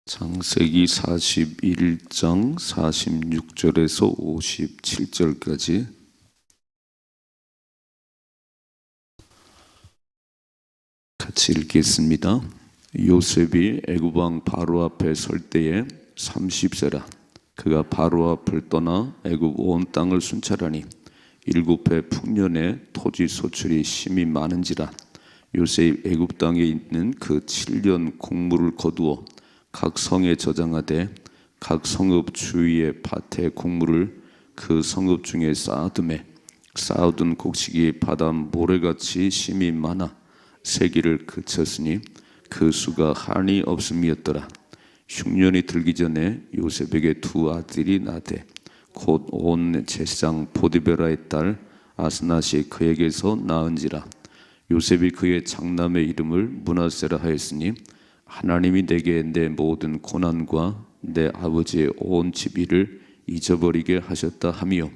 창세기 41장 46절에서 57절까지 같이 읽겠습니다. 요셉이 애굽 왕 바로 앞에 설 때에 30세라. 그가 바로 앞을 떠나 애굽 온 땅을 순찰하니 7해 풍년에 토지 소출이 심히 많은지라. 요셉이 애굽 땅에 있는 그 7년 곡물을 거두어 각 성에 저장하되 각 성읍 주위의 밭의 곡물을 그 성읍 중에 쌓아두매 쌓아둔 곡식이 바다 모래같이 심히 많아 세기를 그쳤으니 그 수가 한이 없음이었더라. 흉년이 들기 전에 요셉에게 두 아들이 나되 곧 온 제사장 보디베라의 딸 아스낫이 그에게서 낳은지라. 요셉이 그의 장남의 이름을 므낫세라 하였으니 하나님이 내게 내 모든 고난과 내 아버지의 온 집일을 잊어버리게 하셨다 하며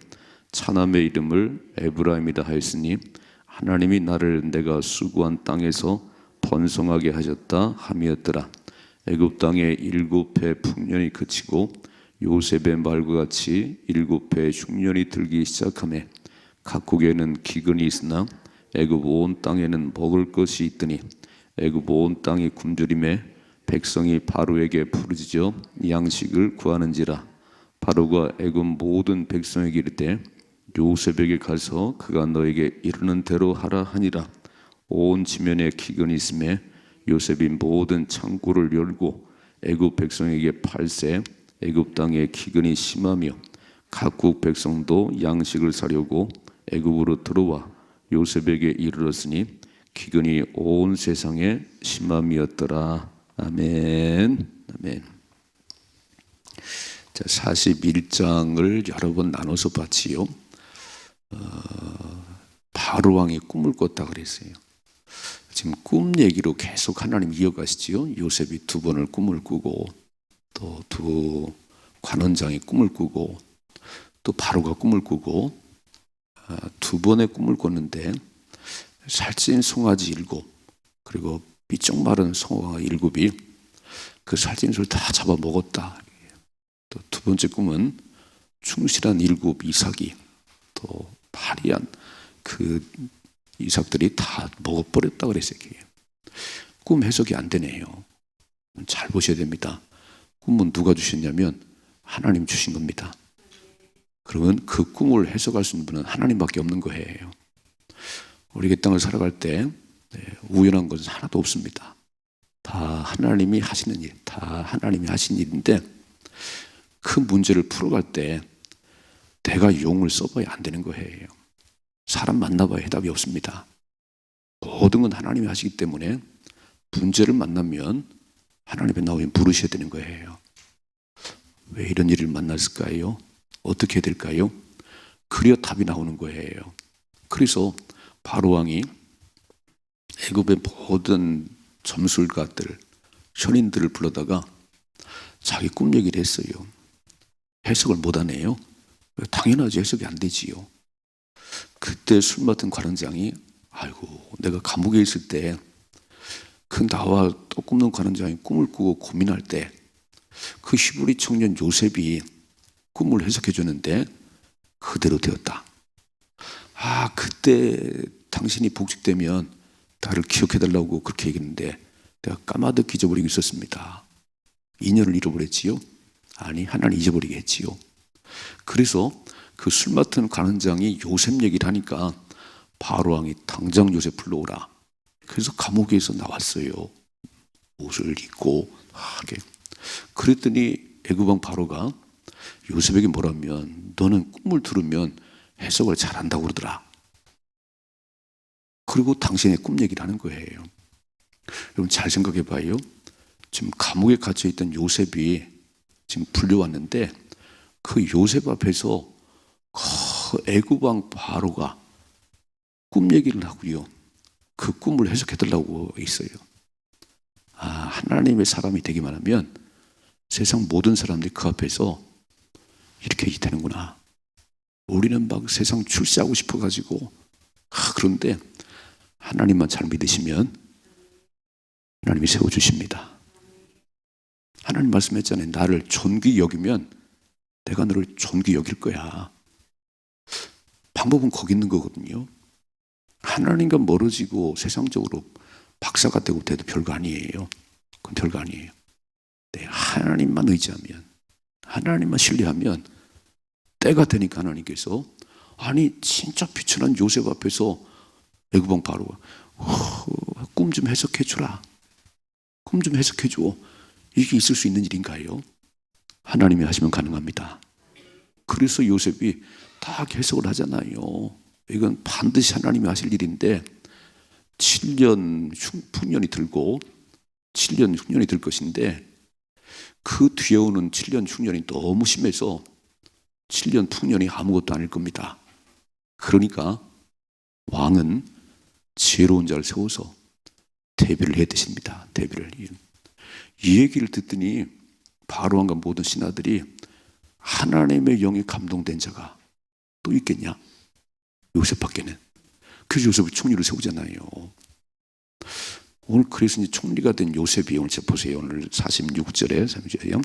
차남의 이름을 에브라임이다 하였으니 하나님이 나를 내가 수고한 땅에서 번성하게 하셨다 함이었더라. 애굽 땅에 7해 풍년이 그치고 요셉의 말과 같이 7해 흉년이 들기 시작하매 각국에는 기근이 있으나 애굽 온 땅에는 먹을 것이 있더니 애굽 온 땅이 굶주림에 백성이 바로에게 부르짖어 양식을 구하는지라. 바로가 애굽 모든 백성에게 이르되 요셉에게 가서 그가 너에게 이르는 대로 하라 하니라. 온 지면에 기근이 있음에 요셉이 모든 창고를 열고 애굽 백성에게 팔세 애굽 땅에 기근이 심하며 각국 백성도 양식을 사려고 애굽으로 들어와 요셉에게 이르렀으니 기근이 온 세상에 심함이었더라. 아멘. 아멘. 자, 41장을 여러 번 나눠서 봤지요. 바로 왕이 꿈을 꿨다 그랬어요. 지금 꿈 얘기로 계속 하나님 이어가시지요. 요셉이 두 번을 꿈을 꾸고 또 두 관원장이 꿈을 꾸고 또 바로가 꿈을 꾸고 두 번의 꿈을 꿨는데 살찐 송아지 7 그리고 삐쩍 마른 송아가 7이 그 살찐 소를 다 잡아먹었다. 또 두 번째 꿈은 충실한 7 이삭이 또 파리한 그 이삭들이 다 먹어버렸다 그랬어요. 꿈 해석이 안 되네요. 잘 보셔야 됩니다. 꿈은 누가 주셨냐면 하나님 주신 겁니다. 그러면 그 꿈을 해석할 수 있는 분은 하나님밖에 없는 거예요. 우리 이 땅을 살아갈 때 우연한 것은 하나도 없습니다. 다 하나님이 하시는 일, 다 하나님이 하신 일인데 그 문제를 풀어갈 때 내가 용을 써봐야 안 되는 거예요. 사람 만나봐야 해답이 없습니다. 모든 건 하나님이 하시기 때문에 문제를 만나면 하나님의 나오에 물으셔야 되는 거예요. 왜 이런 일을 만났을까요? 어떻게 해야 될까요? 그래야 답이 나오는 거예요. 그래서 바로 왕이 애굽의 모든 점술가들, 현인들을 불러다가 자기 꿈 얘기를 했어요. 해석을 못하네요. 당연하지, 해석이 안 되지요. 그때 술 맡은 관원장이 아이고 내가 감옥에 있을 때 그 나와 또 꿈는 관원장이 꿈을 꾸고 고민할 때 그 히브리 청년 요셉이 꿈을 해석해 줬는데 그대로 되었다. 그때 당신이 복직되면 나를 기억해 달라고 그렇게 얘기했는데 내가 까마득 잊어버리고 있었습니다. 인연을 잃어버렸지요? 아니, 하나님 잊어버리게 했지요. 그래서 그 술 맡은 관원장이 요셉 얘기를 하니까 바로 왕이 당장 요셉 불러오라. 그래서 감옥에서 나왔어요. 옷을 입고 하게. 그랬더니 애굽 왕 바로가 요셉에게 뭐라면 너는 꿈을 들으면 해석을 잘한다고 그러더라. 그리고 당신의 꿈 얘기를 하는 거예요. 여러분 잘 생각해 봐요. 지금 감옥에 갇혀 있던 요셉이 지금 불려왔는데 그 요셉 앞에서 그 애굽 왕 바로가 꿈 얘기를 하고요. 그 꿈을 해석해 달라고 있어요. 하나님의 사람이 되기만 하면 세상 모든 사람들이 그 앞에서 이렇게 되는구나. 우리는 막 세상 출세하고 싶어가지고 그런데 하나님만 잘 믿으시면 하나님이 세워주십니다. 하나님 말씀했잖아요. 나를 존귀 여기면 내가 너를 존귀 여길 거야. 방법은 거기 있는 거거든요. 하나님과 멀어지고 세상적으로 박사가 되고 돼도 별거 아니에요. 그건 별거 아니에요. 네, 하나님만 의지하면, 하나님만 신뢰하면 때가 되니까 하나님께서, 아니 진짜 비천한 요셉 앞에서 애굽 왕 바로가 꿈 좀 해석해 주라. 꿈 좀 해석해 줘. 이게 있을 수 있는 일인가요? 하나님이 하시면 가능합니다. 그래서 요셉이 다 해석을 하잖아요. 이건 반드시 하나님이 하실 일인데 7년 흉년이 들고 7년 흉년이 들 것인데 그 뒤에 오는 7년 흉년이 너무 심해서 7년 흉년이 아무것도 아닐 겁니다. 그러니까 왕은 지혜로운 자를 세워서 대비를 해 드십니다. 대비를. 이 얘기를 듣더니 바로왕과 모든 신하들이 하나님의 영에 감동된 자가 또 있겠냐? 요셉밖에는. 그래서 요셉을 총리로 세우잖아요. 오늘 그래서 이제 총리가 된 요셉이, 오늘 보세요. 오늘 46절에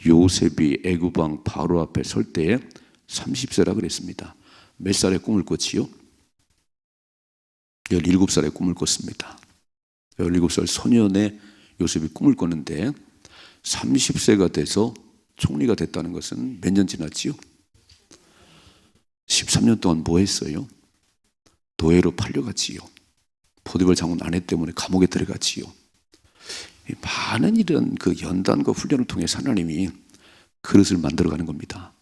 요셉이 애굽 왕 바로 앞에 설 때에 30세라 그랬습니다. 몇 살에 꿈을 꿨지요? 17살에 꿈을 꿨습니다. 17살 소년의 요셉이 꿈을 꿨는데 30세가 돼서 총리가 됐다는 것은 몇 년 지났지요? 13년 동안 뭐 했어요? 노예로 팔려갔지요. 포디발 장군 아내 때문에 감옥에 들어갔지요. 많은 이런 그 연단과 훈련을 통해 하나님이 그릇을 만들어가는 겁니다.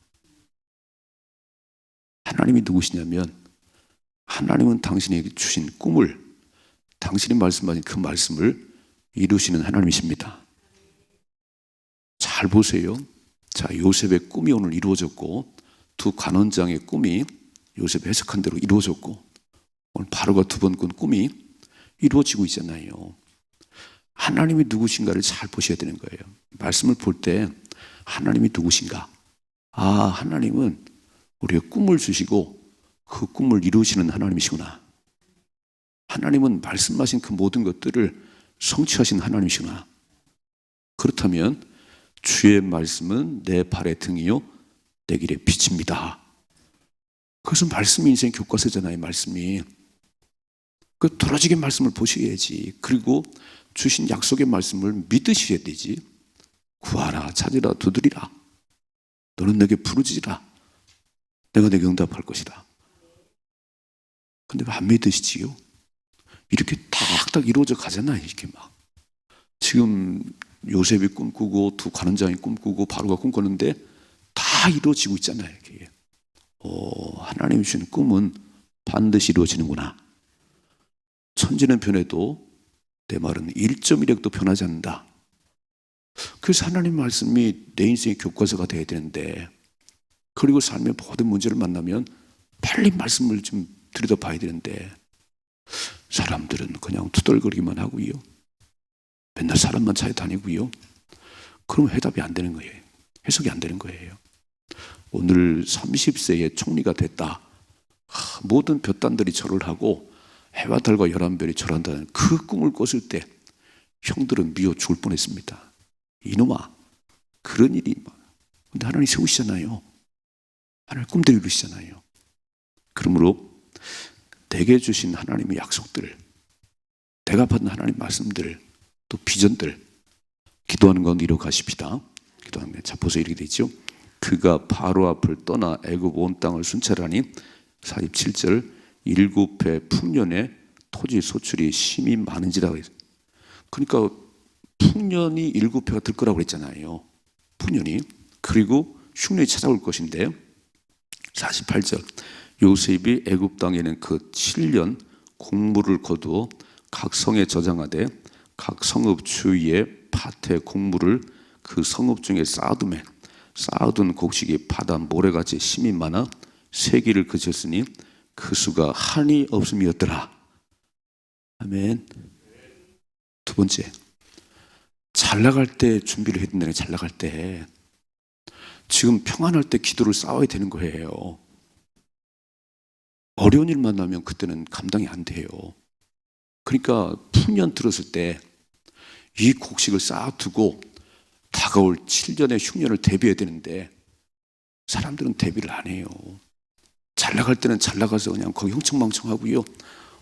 하나님이 누구시냐면 하나님은 당신에게 주신 꿈을, 당신이 말씀하신 그 말씀을 이루시는 하나님이십니다. 잘 보세요. 자, 요셉의 꿈이 오늘 이루어졌고 두 관원장의 꿈이 요셉 해석한 대로 이루어졌고 오늘 바로가 두 번 꾼 꿈이 이루어지고 있잖아요. 하나님이 누구신가를 잘 보셔야 되는 거예요. 말씀을 볼 때 하나님이 누구신가? 아, 하나님은 우리의 꿈을 주시고 그 꿈을 이루시는 하나님이시구나. 하나님은 말씀하신 그 모든 것들을 성취하신 하나님이시구나. 그렇다면 주의 말씀은 내 발의 등이요 내 길의 빛입니다. 그것은 말씀이 인생 교과서잖아요. 말씀이. 그 도라지게 말씀을 보셔야지. 그리고 주신 약속의 말씀을 믿으셔야 되지. 구하라, 찾으라, 두드리라. 너는 내게 부르짖으라. 내가 내게 응답할 것이다. 근데 왜 안 믿으시지요? 이렇게 딱딱 이루어져 가잖아요. 이렇게 막. 지금 요셉이 꿈꾸고 두 관원장이 꿈꾸고 바로가 꿈꾸는데 다 이루어지고 있잖아요. 이게. 하나님이 주신 꿈은 반드시 이루어지는구나. 천지는 변해도 내 말은 1.1핵도 변하지 않는다. 그래서 하나님 말씀이 내 인생의 교과서가 돼야 되는데, 그리고 삶의 모든 문제를 만나면 빨리 말씀을 좀 들여다봐야 되는데 사람들은 그냥 투덜거리기만 하고요. 맨날 사람만 찾아다니고요. 그러면 해답이 안 되는 거예요. 해석이 안 되는 거예요. 오늘 30세에 총리가 됐다. 모든 볕단들이 절을 하고 해와 달과 11별이 절한다는 그 꿈을 꿨을 때 형들은 미워 죽을 뻔했습니다. 이놈아, 그런 일이. 근데 하나님 세우시잖아요. 하나님 꿈대로 이루시잖아요. 그러므로 내게 주신 하나님의 약속들을, 내가 받은 하나님 말씀들을, 또 비전들, 기도하는 건 이뤄가십시다. 기도하면 자, 보세요. 이렇게 되죠. 그가 바로 앞을 떠나 애굽 온 땅을 순찰하니 47절 7해 풍년에 토지 소출이 심히 많은지라 그랬어요. 그러니까 풍년이 7해가 들 거라고 그랬잖아요. 풍년이. 그리고 흉년이 찾아올 것인데 48절 요셉이 애굽 땅에는 그 7년 곡물을 거두어 각 성에 저장하되 각 성읍 주위에 밭에 곡물을 그 성읍 중에 쌓아둔 곡식이 바다 모래같이 심이 많아 세기를 그쳤으니 그 수가 한이 없음이었더라. 아멘. 두 번째, 잘 나갈 때 준비를 해야 된다는. 잘 나갈 때, 지금 평안할 때 기도를 쌓아야 되는 거예요. 어려운 일 만나면 그때는 감당이 안 돼요. 그러니까 풍년 들었을 때 이 곡식을 쌓아두고 다가올 7년의 흉년을 대비해야 되는데 사람들은 대비를 안 해요. 잘 나갈 때는 잘 나가서 그냥 거기 흥청망청하고요.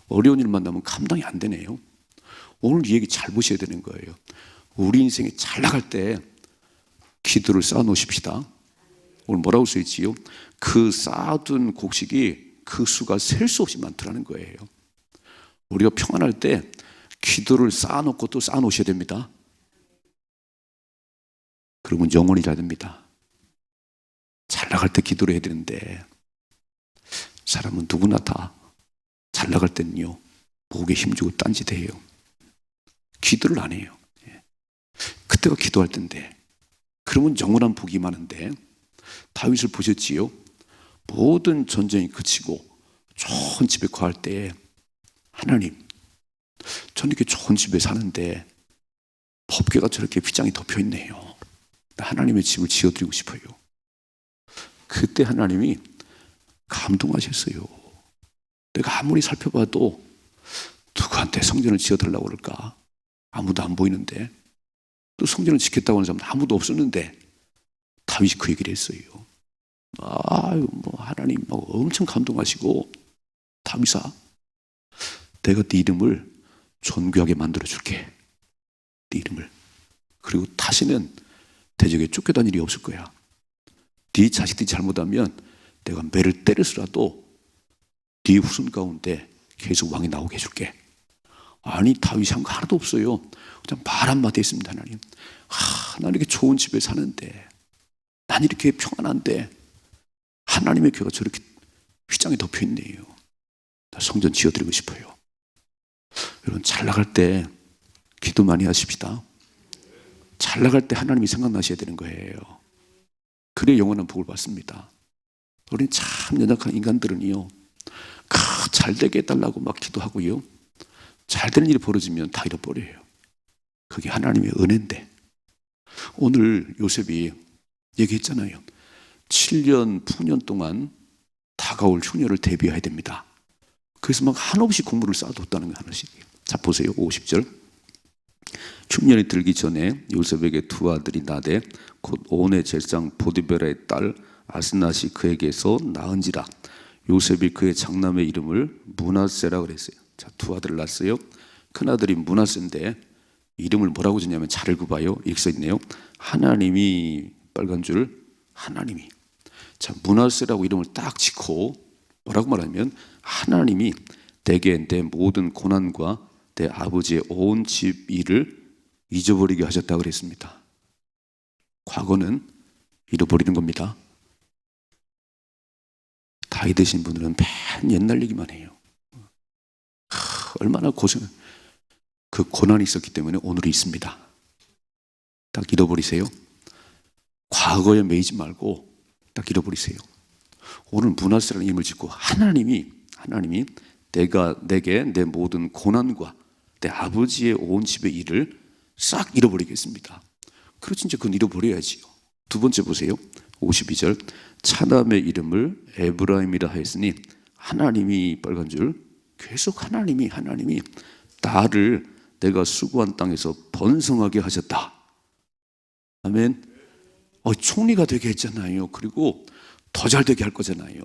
어려운 일 만나면 감당이 안 되네요. 오늘 이 얘기 잘 보셔야 되는 거예요. 우리 인생이 잘 나갈 때 기도를 쌓아 놓으십시다. 오늘 뭐라고 써있지요? 그 쌓아둔 곡식이 그 수가 셀 수 없이 많더라는 거예요. 우리가 평안할 때 기도를 쌓아놓고 또 쌓아놓으셔야 됩니다. 그러면 영원히 잘 됩니다. 잘 나갈 때 기도를 해야 되는데 사람은 누구나 다 잘 나갈 때는요 목에 힘주고 딴짓해요. 기도를 안 해요. 그때가 기도할 때인데 그러면 영원한 복이 많은데 다윗을 보셨지요? 모든 전쟁이 그치고 좋은 집에 거할 때 하나님, 저는 이렇게 좋은 집에 사는데 법궤가 저렇게 휘장이 덮여있네요. 하나님의 집을 지어드리고 싶어요. 그때 하나님이 감동하셨어요. 내가 아무리 살펴봐도 누구한테 성전을 지어달라고 그럴까? 아무도 안 보이는데 또 성전을 짓겠다고 하는 사람은 아무도 없었는데 다윗이 그 얘기를 했어요. 아유, 하나님 엄청 감동하시고 다윗아, 내가 네 이름을 존귀하게 만들어줄게. 네 이름을. 그리고 다시는 대적에 쫓겨다닐 일이 없을 거야. 네 자식들이 잘못하면 내가 매를 때려서라도 네 후손 가운데 계속 왕이 나오게 해줄게. 아니 다윗이 한 거 하나도 없어요. 그냥 말 한마디 했습니다. 하나님, 난 이렇게 좋은 집에 사는데 난 이렇게 평안한데 하나님의 교회가 저렇게 휘장이 덮여있네요. 나 성전 지어드리고 싶어요. 여러분 잘 나갈 때 기도 많이 하십시다. 잘 나갈 때 하나님이 생각나셔야 되는 거예요. 그래 영원한 복을 받습니다. 우린 참 연약한 인간들은요 잘 되게 해달라고 막 기도하고요 잘 되는 일이 벌어지면 다 잃어버려요. 그게 하나님의 은혜인데 오늘 요셉이 얘기했잖아요. 7년 풍년 동안 다가올 흉년을 대비해야 됩니다. 그래서 막 한없이 국물을 쌓아뒀다는 거 하나씩. 자 보세요. 50절. 흉년이 들기 전에 요셉에게 두 아들이 나되 곧 온의 제사장 보디베라의 딸 아스낫이 그에게서 낳은지라. 요셉이 그의 장남의 이름을 므낫세라 그랬어요. 자, 두 아들을 낳았어요. 큰 아들이 므낫세인데 이름을 뭐라고 짓냐면 잘 읽어봐요. 이렇게 써있네요. 하나님이 빨간 줄 하나님이. 자, 므낫세라고 이름을 딱 짓고 뭐라고 말하냐면 하나님이 내게 내 모든 고난과 내 아버지의 온 집 일을 잊어버리게 하셨다고 그랬습니다. 과거는 잃어버리는 겁니다. 나이 드신 분들은 맨 옛날 얘기만 해요. 얼마나 그 고난이 있었기 때문에 오늘이 있습니다. 딱 잃어버리세요. 과거에 매이지 말고 딱 잃어버리세요. 오늘 므낫세라는 이름을 짓고 하나님이 내게 내 모든 고난과 내 아버지의 온 집의 일을 싹 잃어버리겠습니다. 그렇지 이제 그건 잃어버려야지요. 두 번째 보세요. 52절. 차남의 이름을 에브라임이라 하였으니 하나님이 빨간 줄 계속 하나님이 나를 내가 수고한 땅에서 번성하게 하셨다. 아멘. 총리가 되게 했잖아요. 그리고 더 잘 되게 할 거잖아요.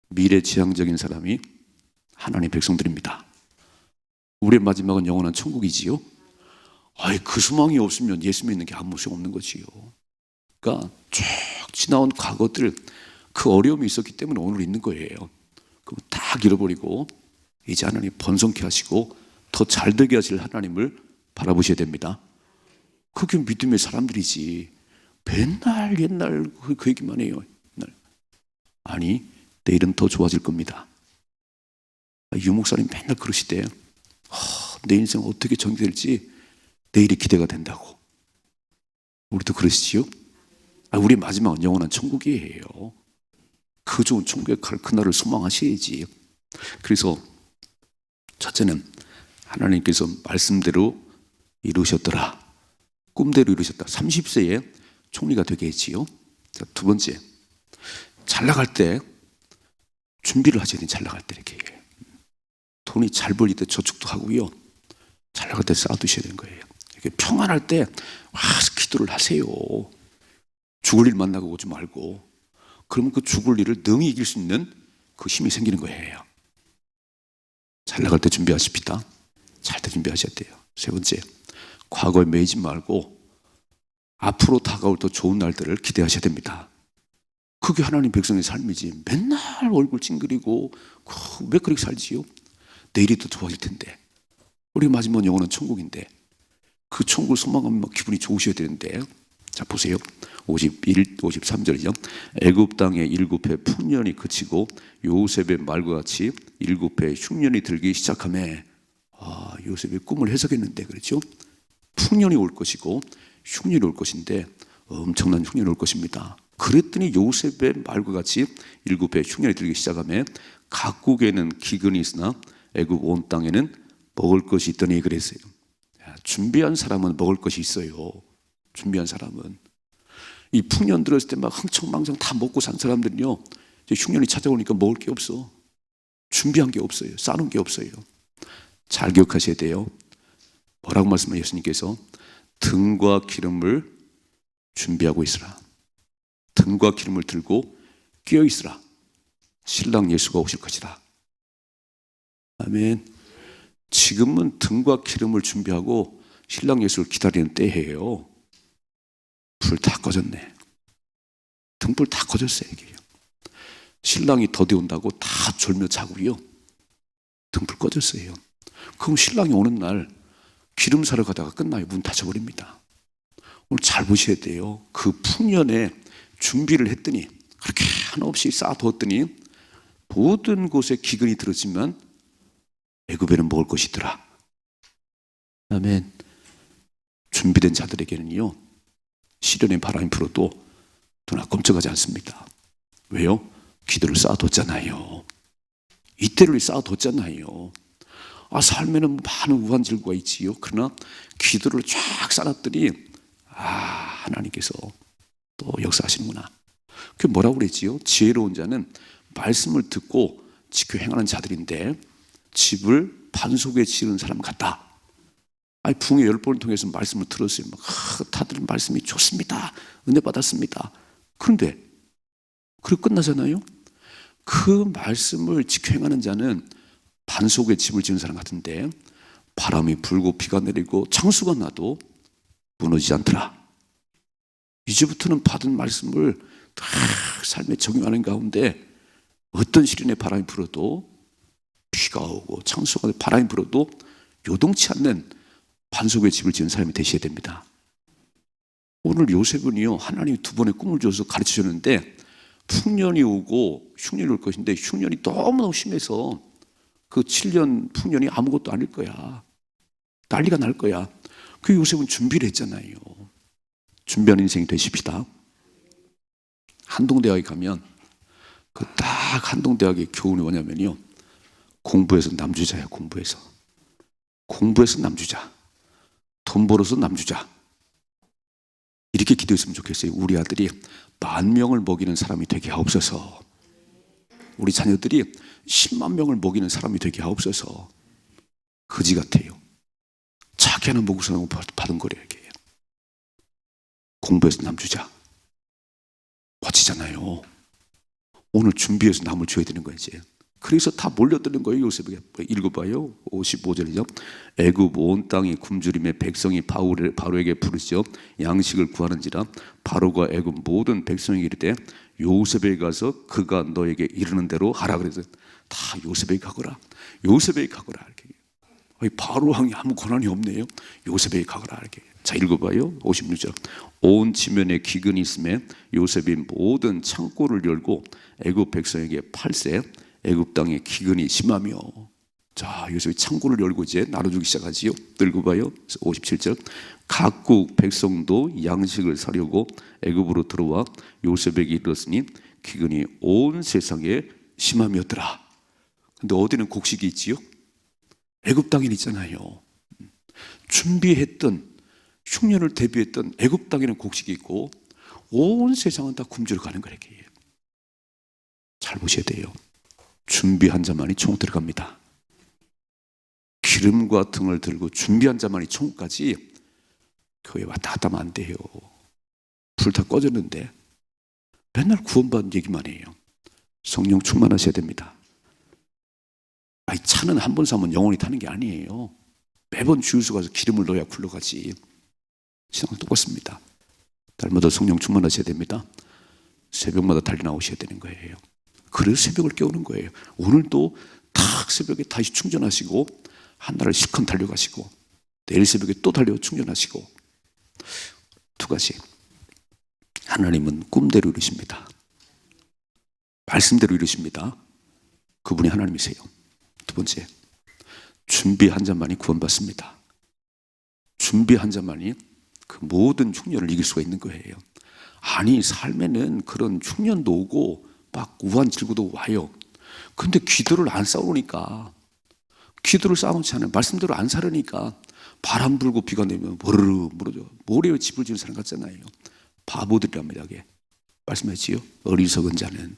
미래지향적인 사람이 하나님 백성들입니다. 우리의 마지막은 영원한 천국이지요. 그 소망이 없으면 예수 믿는 게 아무 소용 없는 거지요. 그러니까 쭉 지나온 과거들 그 어려움이 있었기 때문에 오늘 있는 거예요. 그럼 다 잃어버리고 이제 하나님 번성케 하시고 더 잘되게 하실 하나님을 바라보셔야 됩니다. 그게 믿음의 사람들이지. 맨날 옛날 그 얘기만 해요. 아니 내일은 더 좋아질 겁니다. 유목사님 맨날 그러시대. 내 인생 어떻게 전개될지 내일이 기대가 된다고. 우리도 그러시지요? 우리 마지막은 영원한 천국이에요. 그 좋은 천국에 갈 그날을 소망하셔야지. 그래서 첫째는 하나님께서 말씀대로 이루셨더라. 꿈대로 이루셨다. 30세에 총리가 되게 했지요. 자, 두 번째, 잘 나갈 때 준비를 하셔야 돼요. 잘 나갈 때 이렇게 돈이 잘 벌릴 때 저축도 하고요. 잘 나갈 때 쌓아두셔야 되는 거예요. 이렇게 평안할 때 기도를 하세요. 죽을 일 만나고 오지 말고. 그러면 그 죽을 일을 능히 이길 수 있는 그 힘이 생기는 거예요. 잘 나갈 때 준비하십시다. 잘 때 준비하셔야 돼요. 세 번째, 과거에 매이지 말고 앞으로 다가올 더 좋은 날들을 기대하셔야 됩니다. 그게 하나님 백성의 삶이지. 맨날 얼굴 찡그리고 왜 그렇게 살지요? 내일이 더 좋아질 텐데. 우리 마지막 영혼은 천국인데 그 천국을 소망하면 기분이 좋으셔야 되는데. 자 보세요. 53절이죠. 애굽 땅의 7해 풍년이 그치고 요셉의 말과 같이 7해 흉년이 들기 시작하며, 요셉의 꿈을 해석했는데 그렇죠? 풍년이 올 것이고 흉년이 올 것인데 엄청난 흉년이 올 것입니다. 그랬더니 요셉의 말과 같이 7해 흉년이 들기 시작하며 각국에는 기근이 있으나 애굽 온 땅에는 먹을 것이 있더니 그랬어요. 준비한 사람은 먹을 것이 있어요. 준비한 사람은. 이 풍년 들었을 때 막 흥청망청 다 먹고 산 사람들은요, 이제 흉년이 찾아오니까 먹을 게 없어. 준비한 게 없어요. 싸놓은 게 없어요. 잘 기억하셔야 돼요. 뭐라고 말씀하셨어요? 예수님께서 등과 기름을 준비하고 있으라. 등과 기름을 들고 끼어 있으라. 신랑 예수가 오실 것이다. 아멘. 지금은 등과 기름을 준비하고 신랑 예수를 기다리는 때예요. 불 다 꺼졌네. 등불 다 꺼졌어요. 이게. 신랑이 더디 온다고 다 졸며 자고요. 등불 꺼졌어요. 그럼 신랑이 오는 날 기름 사러 가다가 끝나요. 문 닫혀버립니다. 오늘 잘 보셔야 돼요. 그 풍년에 준비를 했더니 그렇게 한없이 쌓아두었더니 모든 곳에 기근이 들었지만 애굽에는 먹을 것이 있더라. 아멘. 준비된 자들에게는요, 시련의 바람이 불어도 눈 깜짝하지 않습니다. 왜요? 기도를 쌓아뒀잖아요. 이때를 쌓아뒀잖아요. 삶에는 많은 우환질구가 있지요. 그러나 기도를 쫙 쌓았더니 하나님께서 또 역사하시는구나. 그게 뭐라고 그랬지요? 지혜로운 자는 말씀을 듣고 지켜 행하는 자들인데 집을 반석에 지은 사람 같다. 붕의 10번을 통해서 말씀을 들었어요. 다들 말씀이 좋습니다. 은혜 받았습니다. 그런데 그리고 끝나잖아요. 그 말씀을 지켜 행하는 자는 반석에 집을 지은 사람 같은데 바람이 불고 비가 내리고 창수가 나도 무너지지 않더라. 이제부터는 받은 말씀을 다 삶에 적용하는 가운데 어떤 시련의 바람이 불어도 비가 오고 창수가 나도 바람이 불어도 요동치 않는 반석에 집을 지은 사람이 되셔야 됩니다. 오늘 요셉은요, 하나님이 2번의 꿈을 줘서 가르쳐 줬는데 풍년이 오고 흉년이 올 것인데 흉년이 너무너무 심해서 그 7년 풍년이 아무것도 아닐 거야. 난리가 날 거야. 그 요셉은 준비를 했잖아요. 준비하는 인생이 되십시다. 한동대학에 가면 그 딱 한동대학의 교훈이 뭐냐면요, 공부해서 남주자야. 공부해서 남주자. 돈 벌어서 남주자. 이렇게 기도했으면 좋겠어요. 우리 아들이 10,000명을 먹이는 사람이 되게 하옵소서. 우리 자녀들이 10만 명을 먹이는 사람이 되게 하옵소서. 거지 같아요. 자기 하나 먹고 사는 거 받은 거래. 이게. 공부해서 남주자. 멋지잖아요. 오늘 준비해서 남을 줘야 되는 거야 이제. 그래서 다 몰려드는 거예요. 요셉에게. 읽어봐요. 55절이죠. 애굽 온 땅이 굶주림에 백성이 바로에게 부르시어 양식을 구하는지라 바로가 애굽 모든 백성에게 이르되 요셉에게 가서 그가 너에게 이르는 대로 하라. 그래서 다 요셉에게 가거라. 요셉에게 가거라. 이렇게. 바로 왕이 아무 권한이 없네요. 요셉에게 가거라. 이렇게. 자, 읽어봐요. 56절. 온 지면에 기근이 있음에 요셉이 모든 창고를 열고 애굽 백성에게 팔세. 애굽 땅에 기근이 심하며. 자, 요셉이 창고를 열고 이제 나눠주기 시작하지요. 읽어봐요. 57절. 각국 백성도 양식을 사려고 애굽으로 들어와 요셉에게 이르렀으니 기근이 온 세상에 심함이었더라. 근데 어디는 곡식이 있지요? 애굽 땅에는 있잖아요. 준비했던 흉년을 대비했던 애굽 땅에는 곡식이 있고 온 세상은 다 굶주려 가는 거예요. 잘 보셔야 돼요. 준비한 자만이 천국 들어갑니다. 기름과 등을 들고 준비한 자만이 천국까지 교회 왔다 갔다 하면 안 돼요. 불 다 꺼졌는데 맨날 구원받은 얘기만 해요. 성령 충만하셔야 됩니다. 아니, 차는 한 번 사면 영원히 타는 게 아니에요. 매번 주유소 가서 기름을 넣어야 굴러가지. 신앙은 똑같습니다. 날마다 성령 충만하셔야 됩니다. 새벽마다 달리 나오셔야 되는 거예요. 그래서 새벽을 깨우는 거예요. 오늘도 탁 새벽에 다시 충전하시고 한 달을 실컷 달려가시고 내일 새벽에 또 달려 충전하시고. 두 가지. 하나님은 꿈대로 이루십니다. 말씀대로 이루십니다. 그분이 하나님이세요. 두 번째, 준비 한 자만이 구원받습니다. 준비 한 자만이 그 모든 흉년을 이길 수가 있는 거예요. 아니, 삶에는 그런 흉년도 오고 막 우한 질고도 와요. 근데 기도를 안 쌓으니까, 기도를 쌓아놓지 않아요. 말씀대로 안 살으니까 바람 불고 비가 내면 모르르 무너져. 모래에 집을 지은 사람 같잖아요. 바보들이랍니다. 이게 말씀하지요. 어리석은 자는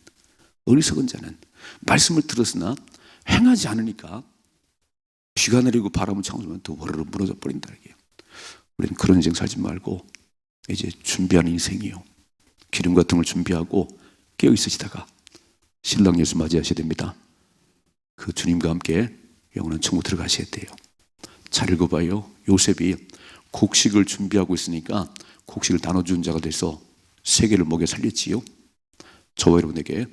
말씀을 들었으나 행하지 않으니까 비가 내리고 바람을 차오르면 또 모르르 무너져 버린다. 이게. 우리는 그런 인생 살지 말고 이제 준비하는 인생이요. 기름 같은 걸 준비하고 깨어 있으시다가 신랑 예수 맞이하셔야 됩니다. 그 주님과 함께 영원한 천국 들어가셔야 돼요. 잘 읽어봐요. 요셉이 곡식을 준비하고 있으니까 곡식을 나눠준 자가 돼서 세계를 먹여 살렸지요. 저와 여러분에게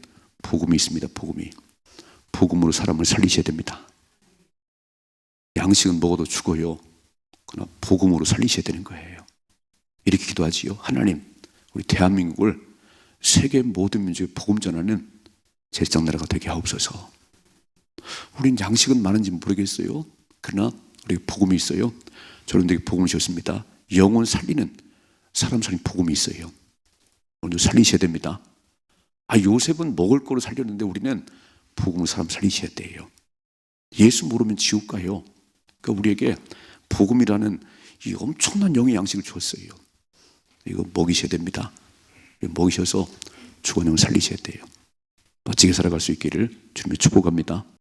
복음이 있습니다. 복음으로 사람을 살리셔야 됩니다. 양식은 먹어도 죽어요. 그러나 복음으로 살리셔야 되는 거예요. 이렇게 기도하지요. 하나님, 우리 대한민국을 세계 모든 민족에 복음 전하는 제사장 나라가 되게 하옵소서. 우린 양식은 많은지 모르겠어요. 그러나 우리가 복음이 있어요. 저런데 복음을 주셨습니다. 영혼 살리는 사람 살린 복음이 있어요. 오늘 살리셔야 됩니다. 요셉은 먹을 거로 살렸는데 우리는 복음으로 사람 살리셔야 돼요. 예수 모르면 지옥 가요. 그러니까 우리에게 복음이라는 이 엄청난 영의 양식을 주었어요. 이거 먹이셔야 됩니다. 먹이셔서 죽은 영을 살리셔야 돼요. 멋지게 살아갈 수 있기를 주님의 축복합니다.